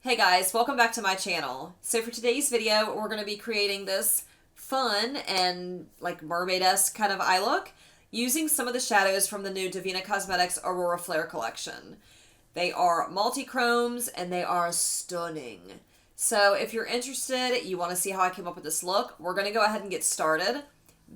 Hey guys, welcome back to my channel. So for today's video, we're going to be creating this fun and like mermaid-esque kind of eye look using some of the shadows from the new Devinah Cosmetics Aurora Flare collection. They are multi-chromes and they are stunning. So if you're interested, you want to see how I came up with this look, we're going to go ahead and get started.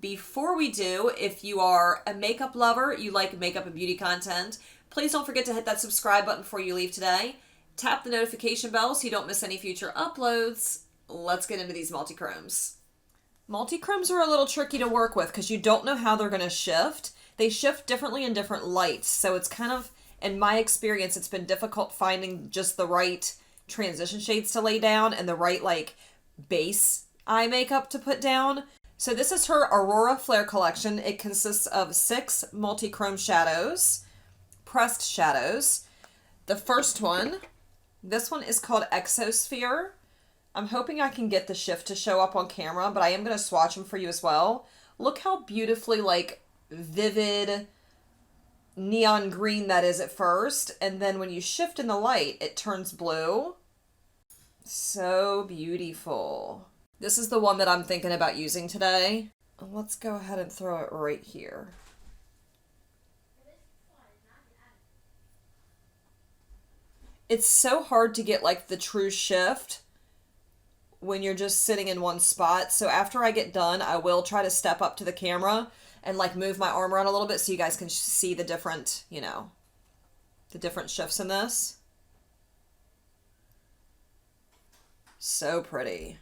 Before we do, if you are a makeup lover, you like makeup and beauty content, please don't forget to hit that subscribe button before you leave today. Tap the notification bell so you don't miss any future uploads. Let's get into these multi-chromes. Multi-chromes are a little tricky to work with because you don't know how they're going to shift. They shift differently in different lights, so it's kind of, in my experience, it's been difficult finding just the right transition shades to lay down and the right like base eye makeup to put down. So this is her Aurora Flare collection. It consists of 6 multi-chrome shadows, pressed shadows. The first one, this one is called Exosphere. I'm hoping I can get the shift to show up on camera, but I am going to swatch them for you as well. Look how beautifully like vivid neon green that is at first, and then when you shift in the light, it turns blue. So beautiful. This is the one that I'm thinking about using today. Let's go ahead and throw it right here. It's so hard to get like the true shift when you're just sitting in one spot. So after I get done, I will try to step up to the camera and like move my arm around a little bit so you guys can see the different, the different shifts in this. So pretty.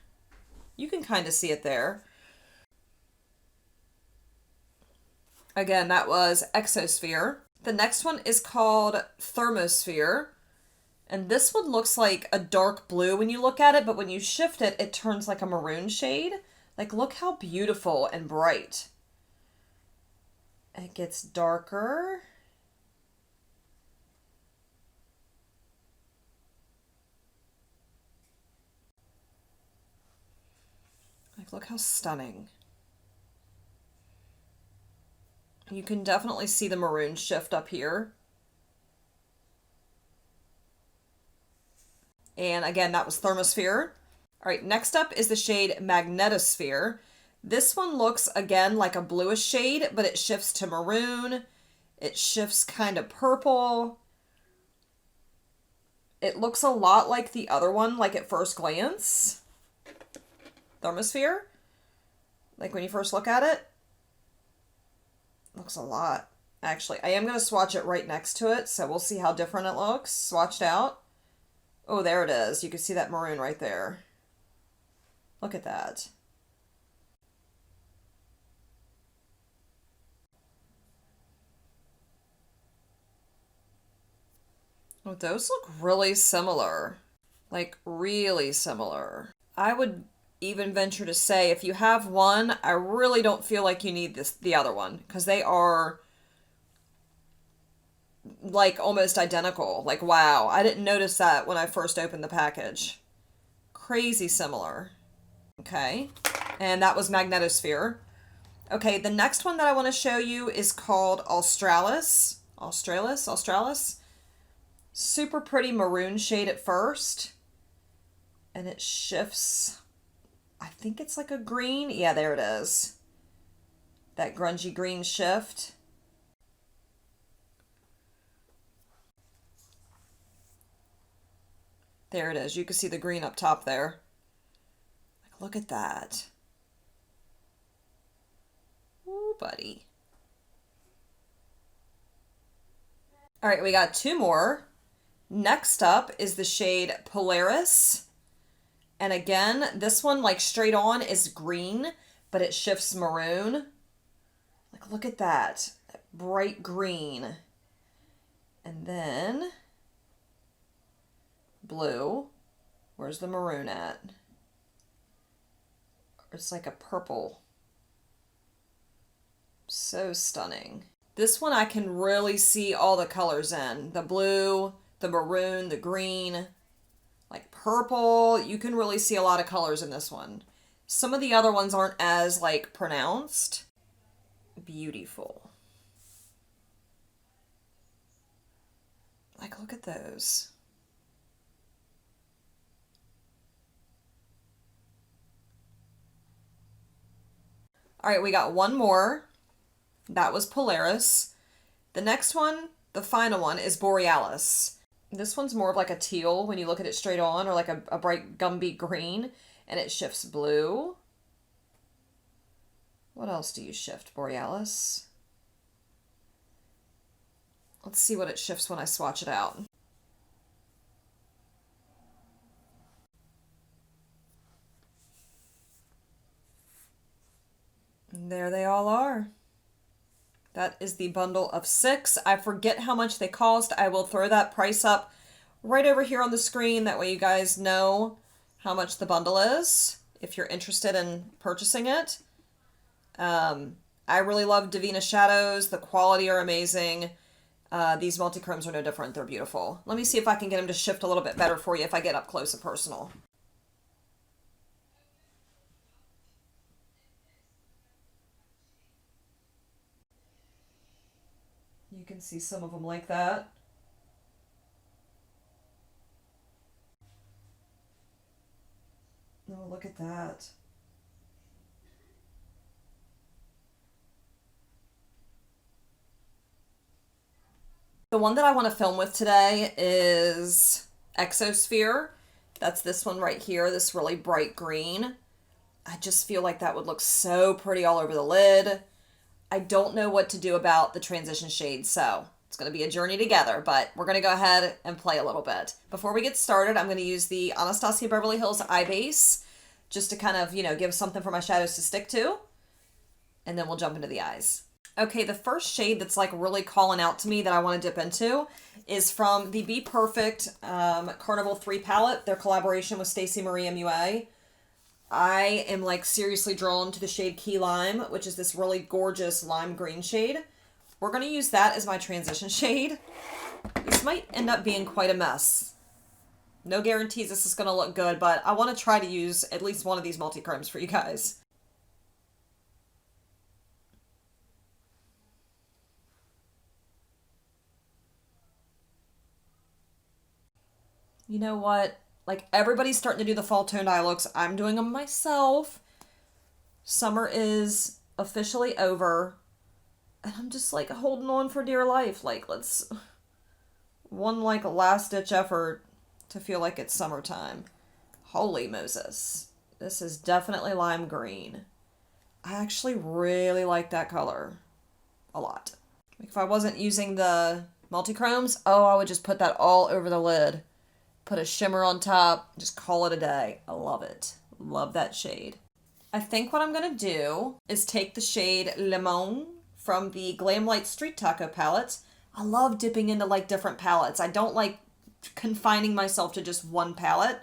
You can kind of see it there. Again, that was Exosphere. The next one is called Thermosphere. And this one looks like a dark blue when you look at it, but when you shift it, it turns like a maroon shade. Like, look how beautiful and bright. It gets darker. Like, look how stunning. You can definitely see the maroon shift up here. And again, that was Thermosphere. All right, next up is the shade Magnetosphere. This one looks, again, like a bluish shade, but it shifts to maroon. It shifts kind of purple. It looks a lot like the other one, like at first glance. Thermosphere. Like when you first look at it. Looks a lot. Actually, I am going to swatch it right next to it, so we'll see how different it looks, swatched out. Oh, there it is. You can see that maroon right there. Look at that. Oh, those look really similar. Like, really similar. I would even venture to say if you have one, I really don't feel like you need the other one, because they are like almost identical. Like, wow, I didn't notice that when I first opened the package. Crazy similar. Okay, and that was Magnetosphere. Okay, the next one that I want to show you is called Australis. Australis. Super pretty maroon shade at first. And it shifts. I think it's like a green. Yeah, there it is. That grungy green shift. There it is. You can see the green up top there. Like, look at that. Ooh, buddy. All right, we got 2 more. Next up is the shade Polaris. And again, this one, like straight on, is green, but it shifts maroon. Like, look at that. That bright green. And then blue. Where's the maroon at? It's like a purple. So stunning. This one I can really see all the colors in. The blue, the maroon, the green, like purple. You can really see a lot of colors in this one. Some of the other ones aren't as like pronounced. Beautiful. Like, look at those. All right, we got one more. That was Polaris. The next one, the final one, is Borealis. This one's more of like a teal when you look at it straight on, or like a bright Gumby green, and it shifts blue. What else do you shift, Borealis? Let's see what it shifts when I swatch it out. And there they all are. That is the bundle of 6. I forget how much they cost. I will throw that price up right over here on the screen. That way you guys know how much the bundle is if you're interested in purchasing it. I really love Devinah shadows. The quality are amazing. These multi-chromes are no different. They're beautiful. Let me see if I can get them to shift a little bit better for you if I get up close and personal. You can see some of them like that. Oh, look at that. The one that I want to film with today is Exosphere. That's this one right here, this really bright green. I just feel like that would look so pretty all over the lid. I don't know what to do about the transition shades, so it's going to be a journey together, but we're going to go ahead and play a little bit. Before we get started, I'm going to use the Anastasia Beverly Hills Eye Base just to kind of, give something for my shadows to stick to, and then we'll jump into the eyes. Okay, the first shade that's like really calling out to me that I want to dip into is from the Be Perfect Carnival 3 palette, their collaboration with Stacey Marie MUA. I am like seriously drawn to the shade Key Lime, which is this really gorgeous lime green shade. We're going to use that as my transition shade. This might end up being quite a mess. No guarantees this is going to look good, but I want to try to use at least one of these multi-chromes for you guys. You know what? Like, everybody's starting to do the fall toned eye looks. I'm doing them myself. Summer is officially over. And I'm just, like, holding on for dear life. Like, let's... One, like, last-ditch effort to feel like it's summertime. Holy Moses. This is definitely lime green. I actually really like that color. A lot. Like, if I wasn't using the multi-chromes, I would just put that all over the lid. Put a shimmer on top, just call it a day. I love it. Love that shade. I think what I'm going to do is take the shade Limon from the Glam Light Street Taco palette. I love dipping into like different palettes. I don't like confining myself to just one palette.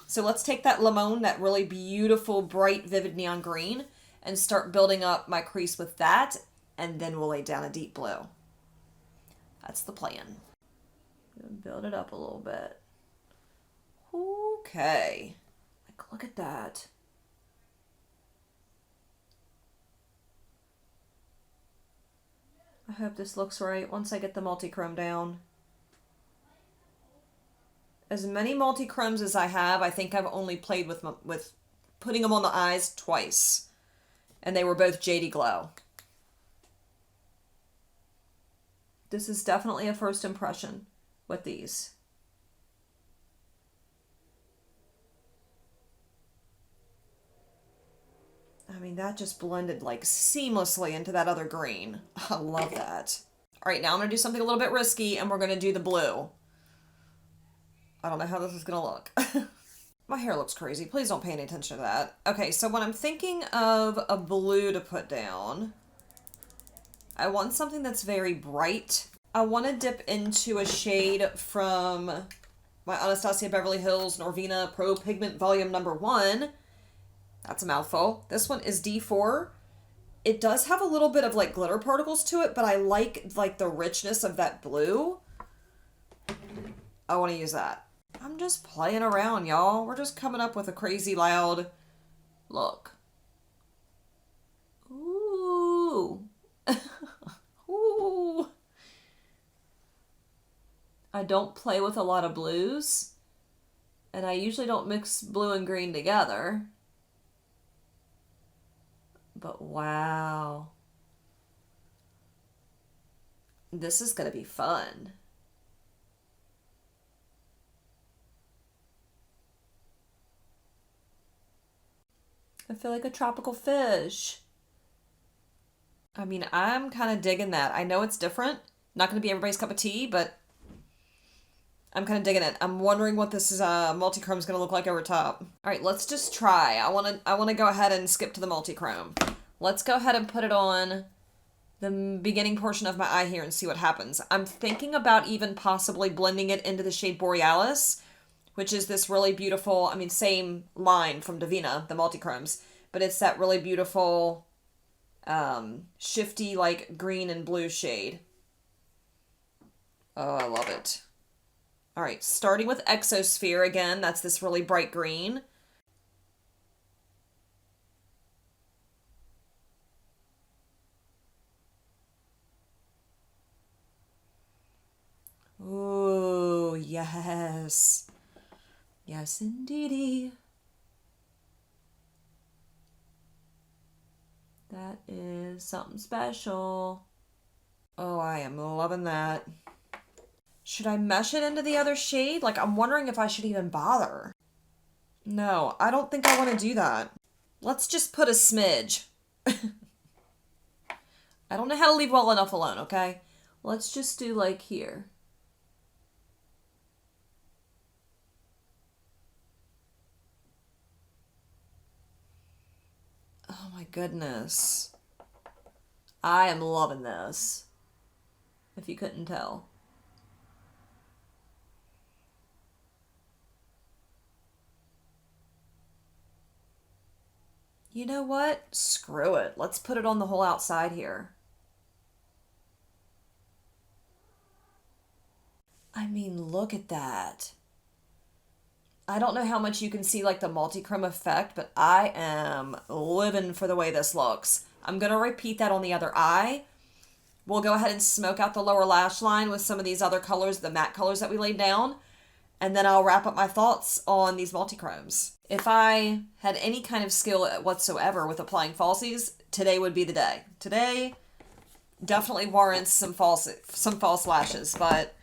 So let's take that Limon, that really beautiful, bright, vivid neon green, and start building up my crease with that, and then we'll lay down a deep blue. That's the plan. Build it up a little bit. Okay, like look at that. I hope this looks right once I get the multi-chrome down. As many multi-chromes as I have, I think I've only played with putting them on the eyes twice. And they were both JD Glow. This is definitely a first impression with these. I mean, that just blended like seamlessly into that other green. I love that. All right, now I'm going to do something a little bit risky, and we're going to do the blue. I don't know how this is going to look. My hair looks crazy. Please don't pay any attention to that. Okay, so when I'm thinking of a blue to put down, I want something that's very bright. I want to dip into a shade from my Anastasia Beverly Hills Norvina Pro Pigment Volume Number 1. That's a mouthful. This one is D4. It does have a little bit of like glitter particles to it, but I like the richness of that blue. I want to use that. I'm just playing around, y'all. We're just coming up with a crazy loud look. Ooh. Ooh. I don't play with a lot of blues, and I usually don't mix blue and green together. But wow. This is going to be fun. I feel like a tropical fish. I mean, I'm kind of digging that. I know it's different. Not going to be everybody's cup of tea, but I'm kind of digging it. I'm wondering what this is multichrome is going to look like over top. All right, let's just try. I want to go ahead and skip to the multichrome. Let's go ahead and put it on the beginning portion of my eye here and see what happens. I'm thinking about even possibly blending it into the shade Borealis, which is this really beautiful, I mean, same line from Devinah, the multichromes, but it's that really beautiful shifty, like, green and blue shade. Oh, I love it. All right, starting with Exosphere again. That's this really bright green. Ooh, yes. Yes, indeedy. That is something special. Oh, I am loving that. Should I mesh it into the other shade? Like, I'm wondering if I should even bother. No, I don't think I want to do that. Let's just put a smidge. I don't know how to leave well enough alone, okay? Let's just do like here. Oh my goodness. I am loving this. If you couldn't tell. You know what? Screw it. Let's put it on the whole outside here. I mean, look at that. I don't know how much you can see like the multichrome effect, but I am living for the way this looks. I'm going to repeat that on the other eye. We'll go ahead and smoke out the lower lash line with some of these other colors, the matte colors that we laid down. And then I'll wrap up my thoughts on these multichromes. If I had any kind of skill whatsoever with applying falsies, today would be the day. Today definitely warrants some false lashes, but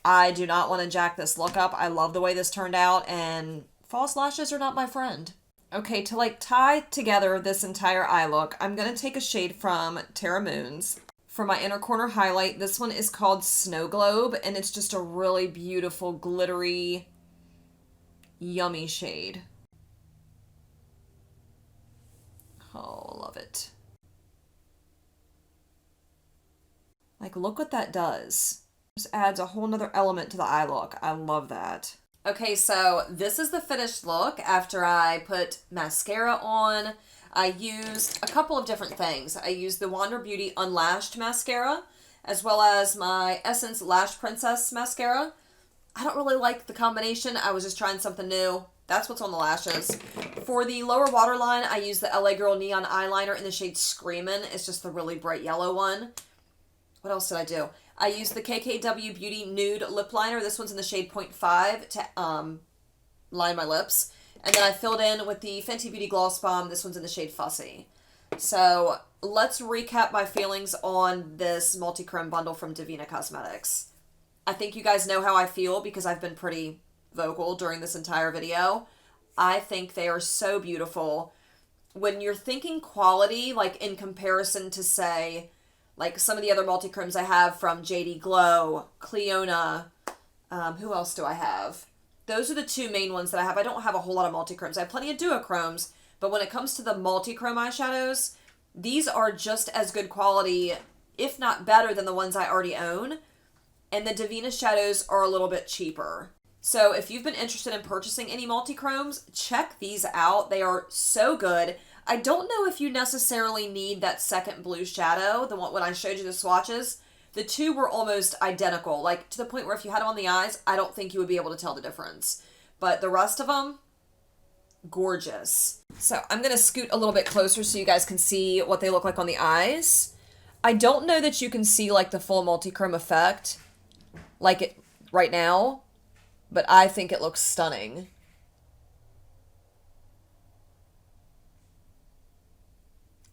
I do not want to jack this look up. I love the way this turned out, and false lashes are not my friend. Okay, to like tie together this entire eye look, I'm going to take a shade from Terra Moons. For my inner corner highlight, this one is called Snow Globe, and it's just a really beautiful, glittery, yummy shade. Oh, love it. Like, look what that does. Just adds a whole nother element to the eye look. I love that. Okay, so this is the finished look after I put mascara on. I used a couple of different things. I used the Wander Beauty Unlashed Mascara, as well as my Essence Lash Princess Mascara. I don't really like the combination. I was just trying something new. That's what's on the lashes. For the lower waterline, I used the LA Girl Neon Eyeliner in the shade Screamin'. It's just the really bright yellow one. What else did I do? I used the KKW Beauty Nude Lip Liner. This one's in the shade 0.5 to line my lips. And then I filled in with the Fenty Beauty Gloss Bomb. This one's in the shade Fussy. So let's recap my feelings on this multichrome bundle from Devinah Cosmetics. I think you guys know how I feel because I've been pretty vocal during this entire video. I think they are so beautiful. When you're thinking quality, like in comparison to, say, like some of the other multichromes I have from JD Glow, Cleona, who else do I have? Those are the two main ones that I have. I don't have a whole lot of multichromes. I have plenty of duochromes, but when it comes to the multichrome eyeshadows, these are just as good quality, if not better, than the ones I already own. And the Devinah shadows are a little bit cheaper. So if you've been interested in purchasing any multichromes, check these out. They are so good. I don't know if you necessarily need that second blue shadow, the one when I showed you the swatches. The two were almost identical, like to the point where if you had them on the eyes, I don't think you would be able to tell the difference. But the rest of them, gorgeous. So I'm going to scoot a little bit closer so you guys can see what they look like on the eyes. I don't know that you can see like the full multichrome effect like it right now, but I think it looks stunning.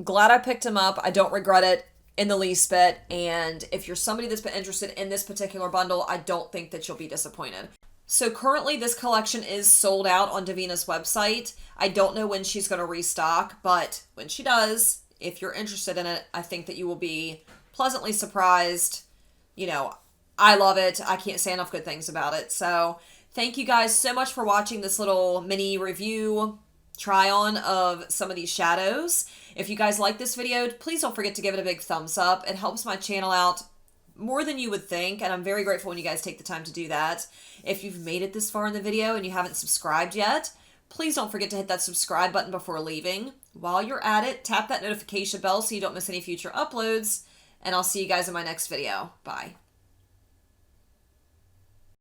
Glad I picked them up. I don't regret it in the least bit. And if you're somebody that's been interested in this particular bundle, I don't think that you'll be disappointed. So currently this collection is sold out on Devinah's website. I don't know when she's going to restock, but when she does, if you're interested in it, I think that you will be pleasantly surprised. You know, I love it. I can't say enough good things about it. So thank you guys so much for watching this little mini review try on of some of these shadows. If you guys like this video, please don't forget to give it a big thumbs up. It helps my channel out more than you would think, and I'm very grateful when you guys take the time to do that. If you've made it this far in the video and you haven't subscribed yet, please don't forget to hit that subscribe button before leaving. While you're at it, tap that notification bell so you don't miss any future uploads, and I'll see you guys in my next video. Bye.